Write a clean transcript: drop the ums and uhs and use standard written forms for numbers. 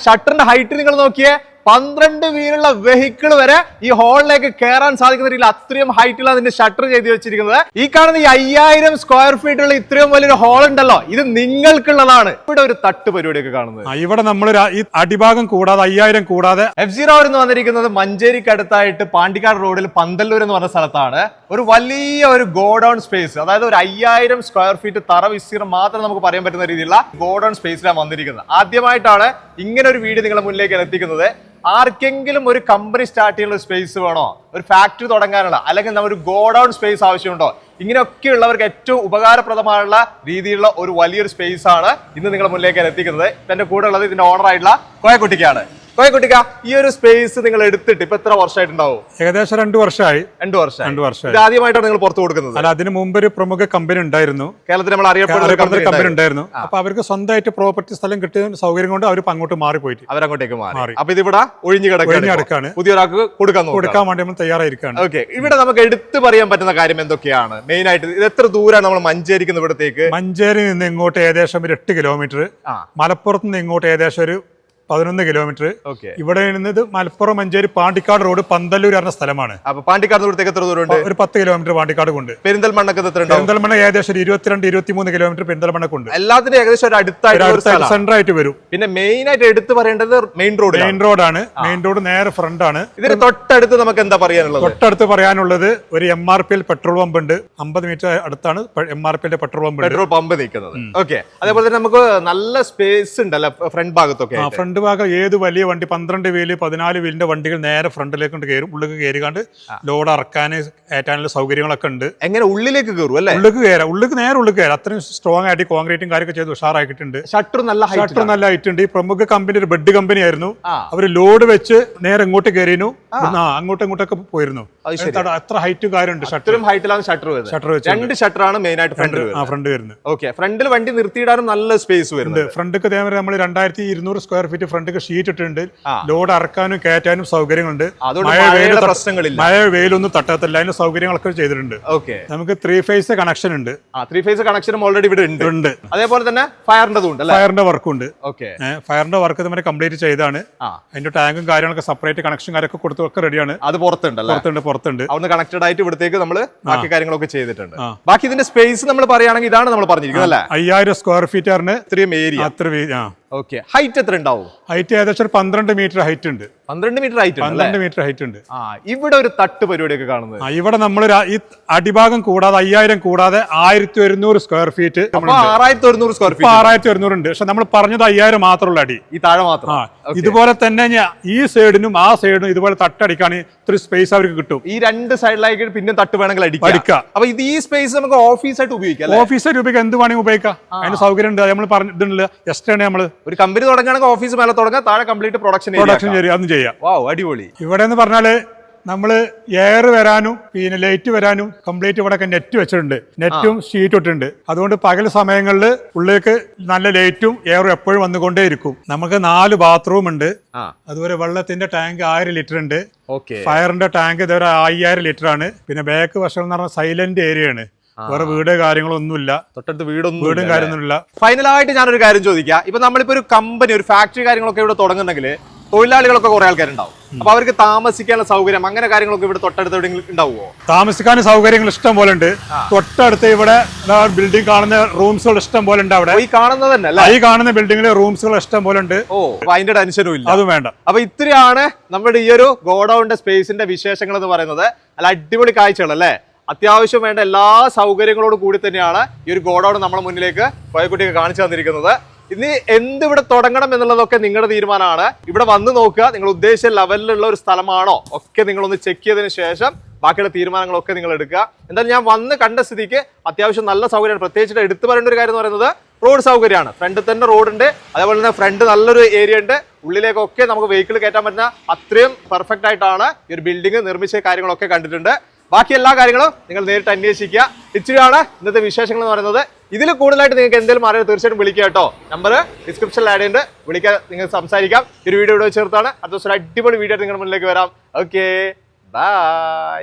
ഷട്ടറിന്റെ height നിങ്ങൾ നോക്കിയേ, 12 വീലുള്ള vehicle വരെ ഈ ഹോളിലേക്ക് കയറാൻ സാധിക്കുന്ന രീതിയിൽ അത്രയും ഹൈറ്റുള്ള അതിന്റെ ഷട്ടർ ചെയ്ത് വെച്ചിരിക്കുന്നത്. ഈ കാണുന്ന ഈ 5000 സ്ക്വയർ ഫീറ്റുള്ള ഇത്രയും വലിയൊരു ഹോൾ ഉണ്ടല്ലോ, ഇത് നിങ്ങൾക്കുള്ളതാണ്. ഇവിടെ ഒരു തട്ട് പരിപാടിയൊക്കെ കാണുന്നത്. ഇവിടെ നമ്മൾ ഈ അടിഭാഗം കൂടാതെ 5000 കൂടാതെ F0 എന്ന് വന്നിരിക്കുന്നത് മഞ്ചേരിക്ക് അടുത്തായിട്ട് പാണ്ടിക്കാട് റോഡിൽ പന്തല്ലൂർ എന്ന് പറഞ്ഞ സ്ഥലത്താണ്. ഒരു വലിയ ഒരു ഗോഡൌൺ സ്പേസ്, അതായത് ഒരു 5000 സ്ക്വയർ ഫീറ്റ് തറ വിസ്തീർണം മാത്രം നമുക്ക് പറയാൻ പറ്റുന്ന രീതിയിലുള്ള ഗോഡൌൺ സ്പേസിലാണ് വന്നിരിക്കുന്നത്. ആദ്യമായിട്ടാണ് ഇങ്ങനെ ഒരു വീഡിയോ നിങ്ങളുടെ മുന്നിലേക്ക് എത്തിക്കുന്നത്. ആർക്കെങ്കിലും ഒരു കമ്പനി സ്റ്റാർട്ട് ചെയ്യാനുള്ള സ്പേസ് വേണോ, ഒരു ഫാക്ടറി തുടങ്ങാനുള്ള, അല്ലെങ്കിൽ ഒരു ഗോഡൌൺ സ്പേസ് ആവശ്യമുണ്ടോ, ഇങ്ങനെയൊക്കെയുള്ളവർക്ക് ഏറ്റവും ഉപകാരപ്രദമായുള്ള രീതിയിലുള്ള ഒരു വലിയൊരു സ്പേസ് ആണ് ഇന്ന് നിങ്ങളുടെ മുന്നിലേക്ക് എത്തിക്കുന്നത്. എന്റെ കൂടെ ഉള്ളത് ഇതിന്റെ ഓണർ ആയിട്ടുള്ള കോയക്കുട്ടിക്കാണ്. കോയക്കുട്ടിക്ക, ഈ ഒരു സ്പേസ് നിങ്ങൾ എടുത്തിട്ട് ഇപ്പൊ എത്ര വർഷമായിട്ടുണ്ടാവും? ഏകദേശം 2 വർഷമായി. 2 വർഷം. ഇത് ആദ്യമായിട്ടാണ് നിങ്ങൾ പുറത്തു കൊടുക്കുന്നത്? അല്ല, അതിന് മുമ്പ് ഒരു പ്രമുഖ കമ്പനി ഉണ്ടായിരുന്നു, കേരളത്തിൽ നമ്മൾ അറിയപ്പെടുന്ന കമ്പനി ഉണ്ടായിരുന്നു. അപ്പൊ അവർക്ക് സ്വന്തമായിട്ട് പ്രോപ്പർട്ടി സ്ഥലം കിട്ടിയ സൗകര്യം കൊണ്ട് അവർ അങ്ങോട്ട് മാറിപ്പോയിട്ട് അവരങ്ങോട്ടേക്ക് മാറി. അപ്പൊ ഇതിവിടെ ഒഴിഞ്ഞു കിടക്കാണ്, പുതിയൊരാൾക്ക് കൊടുക്കാൻ വേണ്ടി നമ്മൾ തയ്യാറായിരിക്കാണ്. ഓക്കെ, ഇവിടെ നമുക്ക് എടുത്തു പറയാൻ പറ്റുന്ന കാര്യം എന്തൊക്കെയാണ്? മെയിൻ ആയിട്ട് ഇത് എത്ര ദൂരമാണ് നമ്മൾ മഞ്ചേരിക്ക് ഇവിടത്തേക്ക്? മഞ്ചേരി നിന്ന് ഇങ്ങോട്ട് ഏകദേശം ഒരു 8 കിലോമീറ്റർ, മലപ്പുറത്ത് നിന്ന് ഇങ്ങോട്ട് ഏകദേശം ഒരു 11 കിലോമീറ്റർ. ഇവിടെ നിന്ന് മലപ്പുറം മഞ്ചേരി പാണ്ടിക്കാട് റോഡ് പന്തല്ലൂർ എന്ന സ്ഥലമാണ്. അപ്പൊ പാണ്ടിക്കാട് റോഡിലേക്ക് എത്ര ദൂരമുണ്ട്? ഒരു 10 കിലോമീറ്റർ പാണ്ടിക്കാട് കൊണ്ട്. പെരിന്തൽമണ്ണക്ക് പെരിന്തൽമണ്ണ ഏകദേശം 22-23 കിലോമീറ്റർ പെരിന്തൽമണ്ണക്കുണ്ട്. എല്ലാത്തിനും ഏകദേശം ഒരു അടുത്തായിട്ട് സെന്റർ ആയിട്ട് വരും. പിന്നെ മെയിൻ ആയിട്ട് എടുത്തു പറയേണ്ടത് മെയിൻ റോഡാണ്. മെയിൻ റോഡ് നേരെ ഫ്രണ്ട് ആണ്. ഇതിന് തൊട്ടടുത്ത് നമുക്ക് എന്താ പറയാനുള്ളത്? തൊട്ടടുത്ത് പറയാനുള്ളത് ഒരു MRPL പെട്രോൾ പമ്പ് ഉണ്ട്. 50 മീറ്റർ അടുത്താണ് MRPL പെട്രോൾ പമ്പ് നിൽക്കുന്നത്. ഓക്കെ, അതേപോലെ തന്നെ നമുക്ക് നല്ല സ്പേസ് ഉണ്ടല്ലോ ഫ്രണ്ട് ഭാഗത്തൊക്കെ. ഫ്രണ്ട് ഭാഗം ഏത് വലിയ വണ്ടി 12 വീല് 14 വീലിന്റെ വണ്ടികൾ നേരെ ഫ്രണ്ടിലേക്ക് കയറും. ഉള്ളിലേക്ക് കയറിക്കാണ്ട് ലോഡ് ഇറക്കാൻ ഏറ്റാനുള്ള സൗകര്യങ്ങളൊക്കെ ഉണ്ട്. എങ്ങനെ ഉള്ളിലേക്ക് കയറും അല്ലേ? ഉള്ളിലേക്ക് നേരെ ഉള്ളിൽ കയറാം. അത്രയും സ്ട്രോങ് ആയിട്ട് കോൺക്രീറ്റും കാര്യമൊക്കെ ചെയ്ത് ഉഷാറാക്കിയിട്ടുണ്ട്. ഷട്ടർ നല്ല ഹൈറ്റ് ഉണ്ട്. ഈ പ്രമുഖ കമ്പനി ഒരു ബെഡ് കമ്പനി ആയിരുന്നു. അവര് ലോഡ് വെച്ച് നേരെ ഇങ്ങോട്ട് കയറിയിരുന്നു, അങ്ങോട്ടൊക്കെ പോയിരുന്നു. അത്ര ഹൈറ്റും കാര്യമുണ്ട്. ഷട്ടർ വെച്ച് 2 ഷട്ടറാണ് മെയിൻ ആയിട്ട് ഫ്രണ്ട് വരുന്നത്. ഓക്കെ, ഫ്രണ്ടിൽ വണ്ടി നിർത്തിയിടാനും നല്ല സ്പേസ് വരുന്നുണ്ട്. ഫ്രണ്ടിക്ക് അതേപോലെ നമ്മൾ 2200 സ്ക്വയർ ഫീറ്റ് ഫ്രണ്ടിക്ക് ഷീറ്റ് ഇട്ടിട്ടുണ്ട്. ലോഡ് ഇറക്കാനും കയറ്റാനും സൗകര്യങ്ങളുണ്ട്. മഴ വെയിലൊന്നും തട്ടത്തില്ല, അതിന്റെ സൗകര്യങ്ങളൊക്കെ ചെയ്തിട്ടുണ്ട്. നമുക്ക് 3 ഫേസ് കണക്ഷൻ ഉണ്ട്. 3 ഫേസ് കണക്ഷനും ഓൾറെഡി ഇവിടെ ഉണ്ട്. അതേപോലെ തന്നെ ഫയറിന്റെ വർക്കുണ്ട്. ഫയറിന്റെ വർക്ക് നമ്മൾ കംപ്ലീറ്റ് ചെയ്താണ്. അതിന്റെ ടാങ്കും കാര്യങ്ങളൊക്കെ സെപ്പറേറ്റ് കണക്ഷൻ കാര്യമൊക്കെ കൊടുത്തൊക്കെ റെഡിയാണ്. അത് പുറത്തുണ്ട്. അവിടുന്ന് കണക്റ്റഡ് ആയിട്ട് ഇവിടത്തേക്ക് നമ്മൾ ബാക്കി കാര്യങ്ങളൊക്കെ ചെയ്തിട്ടുണ്ട്. ബാക്കി ഇതിന്റെ സ്പേസ് നമ്മൾ പറയുകയാണെങ്കിൽ ഇതാണ് നമ്മൾ പറഞ്ഞിരിക്കുന്നത് അല്ലേ? 5000 സ്ക്വയർ ഫീറ്റ് ആണ് ഇത്രയും ഏരിയ. ഓക്കെ, ഹൈറ്റ് എത്ര ഉണ്ടാവും? ഹൈറ്റ് ഏകദേശം 12 മീറ്റർ ഹൈറ്റ് ഉണ്ട്. 12 മീറ്റർ ഹൈറ്റ് ഉണ്ട്. ഇവിടെ ഒരു തട്ട് പരിപാടിയൊക്കെ കാണുന്നത്. ഇവിടെ നമ്മൾ ഈ അടിഭാഗം കൂടാതെ 5000 കൂടാതെ 1100 സ്ക്വയർ ഫീറ്റ്. 6100 സ്ക്വയർ ഫീറ്റ് 6100 ഉണ്ട്. പക്ഷെ നമ്മൾ പറഞ്ഞത് 5000 മാത്രമുള്ള അടി, ഈ താഴെ മാത്രം. ഇതുപോലെ തന്നെ ഈ സൈഡിനും ആ സൈഡിനും ഇതുപോലെ തട്ടടിക്കാൻ ഇത്ര സ്പേസ് അവർക്ക് കിട്ടും. ഈ 2 സൈഡിലായിട്ട് പിന്നെ തട്ട് വേണമെങ്കിൽ അടിക്കാം. അപ്പൊ ഇത് ഈ സ്പേസ് നമുക്ക് ഓഫീസായിട്ട് ഉപയോഗിക്കാം. എന്ത് വേണമെങ്കിൽ ഉപയോഗിക്കാം. അതിന് സൗകര്യം ഉണ്ട്. നമ്മൾ പറഞ്ഞിട്ടുണ്ടല്ലോ, ജസ്റ്റ് ആണ് നമ്മള് ഒരു കമ്പനി തുടങ്ങുകയാണെങ്കിൽ ഓഫീസ് മേലെ തുടങ്ങാം, താഴെ കംപ്ലീറ്റ് പ്രൊഡക്ഷൻ അതും ചെയ്യാം. അടിപൊളി. ഇവിടെ എന്ന് പറഞ്ഞാല് നമ്മള് എയർ വരാനും പിന്നെ ലൈറ്റ് വരാനും കംപ്ലീറ്റ് ഇവിടെ നെറ്റ് വെച്ചിട്ടുണ്ട്. നെറ്റും ഷീറ്റ് ഇട്ടുണ്ട്. അതുകൊണ്ട് പകൽ സമയങ്ങളിൽ ഉള്ളിലേക്ക് നല്ല ലൈറ്റും എയറും എപ്പോഴും വന്നുകൊണ്ടേയിരിക്കും. നമുക്ക് 4 ബാത്റൂം ഉണ്ട്. അതുപോലെ വെള്ളത്തിന്റെ ടാങ്ക് 1000 ലിറ്റർ ഉണ്ട്. ഫയറിന്റെ ടാങ്ക് ഇതുവരെ 5000 ലിറ്റർ ആണ്. പിന്നെ ബാക്ക് വശം എന്ന് പറഞ്ഞാൽ സൈലന്റ് ഏരിയ ആണ്. വേറെ വീട് കാര്യങ്ങളൊന്നുമില്ല, തൊട്ടടുത്ത് വീടും കാര്യമൊന്നുമില്ല. ഫൈനലായിട്ട് ഞാനൊരു കാര്യം ചോദിക്കാം. ഇപ്പൊ നമ്മളിപ്പോ ഒരു കമ്പനി, ഒരു ഫാക്ടറി കാര്യങ്ങളൊക്കെ ഇവിടെ തുടങ്ങുന്നുണ്ടെങ്കിൽ തൊഴിലാളികളൊക്കെ കുറെ ആൾക്കാരുണ്ടാവും. അപ്പൊ അവർക്ക് താമസിക്കാനുള്ള സൗകര്യം അങ്ങനെ കാര്യങ്ങളൊക്കെ ഇവിടെ തൊട്ടടുത്ത് എവിടെയെങ്കിലും ഉണ്ടാവുമോ? താമസിക്കാൻ സൗകര്യങ്ങൾ ഇഷ്ടം പോലെ ഉണ്ട്. തൊട്ടടുത്ത് ഇവിടെ ബിൽഡിംഗ് കാണുന്ന റൂംസുകൾ ഇഷ്ടം പോലെ ഉണ്ട്. അവിടെ ഈ കാണുന്നത് തന്നെ ഈ കാണുന്ന ബിൽഡിംഗിലെ റൂംസുകൾ ഇഷ്ടം പോലെ ഉണ്ട്. അതിന്റെ ടെൻഷനും ഇല്ല, അതും വേണ്ട. അപ്പൊ ഇത്രയാണ് നമ്മുടെ ഈ ഒരു ഗോഡൌണിന്റെ സ്പേസിന്റെ വിശേഷങ്ങൾ എന്ന് പറയുന്നത്. അല്ല, അടിപൊളി കാഴ്ചകൾ അല്ലേ? അത്യാവശ്യം വേണ്ട എല്ലാ സൗകര്യങ്ങളോട് കൂടി തന്നെയാണ് ഈ ഒരു ഗോഡൌൺ നമ്മുടെ മുന്നിലേക്ക് കോയക്കുട്ടിയൊക്കെ കാണിച്ചു തന്നിരിക്കുന്നത്. ഇനി എന്തിവിടെ തുടങ്ങണം എന്നുള്ളതൊക്കെ നിങ്ങളുടെ തീരുമാനമാണ്. ഇവിടെ വന്ന് നോക്കുക, നിങ്ങൾ ഉദ്ദേശിച്ച ലെവലിലുള്ള ഒരു സ്ഥലമാണോ ഒക്കെ നിങ്ങളൊന്ന് ചെക്ക് ചെയ്തതിന് ശേഷം ബാക്കിയുള്ള തീരുമാനങ്ങളൊക്കെ നിങ്ങൾ എടുക്കുക. എന്തായാലും ഞാൻ വന്ന് കണ്ട സ്ഥിതിക്ക് അത്യാവശ്യം നല്ല സൗകര്യമാണ്. പ്രത്യേകിച്ചിട്ട് എടുത്തു പറയേണ്ട ഒരു കാര്യം എന്ന് പറയുന്നത് റോഡ് സൗകര്യമാണ്. ഫ്രണ്ടിൽ തന്നെ റോഡുണ്ട്. അതേപോലെ തന്നെ ഫ്രണ്ട് നല്ലൊരു ഏരിയ ഉണ്ട്. ഉള്ളിലേക്കൊക്കെ നമുക്ക് വെഹിക്കിൾ കയറ്റാൻ പറ്റുന്ന അത്രയും പെർഫെക്റ്റ് ആയിട്ടാണ് ഈ ഒരു ബിൽഡിംഗ് നിർമ്മിച്ച കാര്യങ്ങളൊക്കെ കണ്ടിട്ടുണ്ട്. ബാക്കി എല്ലാ കാര്യങ്ങളും നിങ്ങൾ നേരിട്ട് അന്വേഷിക്കുക. ഇച്ചിരിയാണ് ഇന്നത്തെ വിശേഷങ്ങൾ എന്ന് പറയുന്നത്. ഇതിൽ കൂടുതലായിട്ട് നിങ്ങൾക്ക് എന്തെങ്കിലും അറിയാം തീർച്ചയായിട്ടും വിളിക്കുക കേട്ടോ. നമ്പർ ഡിസ്ക്രിപ്ഷനിൽ ആഡ് ചെയ്യുന്നുണ്ട്, വിളിക്കാൻ നിങ്ങൾക്ക് സംസാരിക്കാം. ഈ ഒരു വീഡിയോ ഇവിടെ ചേർത്താണ്. അടുത്ത ദിവസം അടിപൊളി വീഡിയോ നിങ്ങളുടെ മുന്നിലേക്ക് വരാം. Okay, by.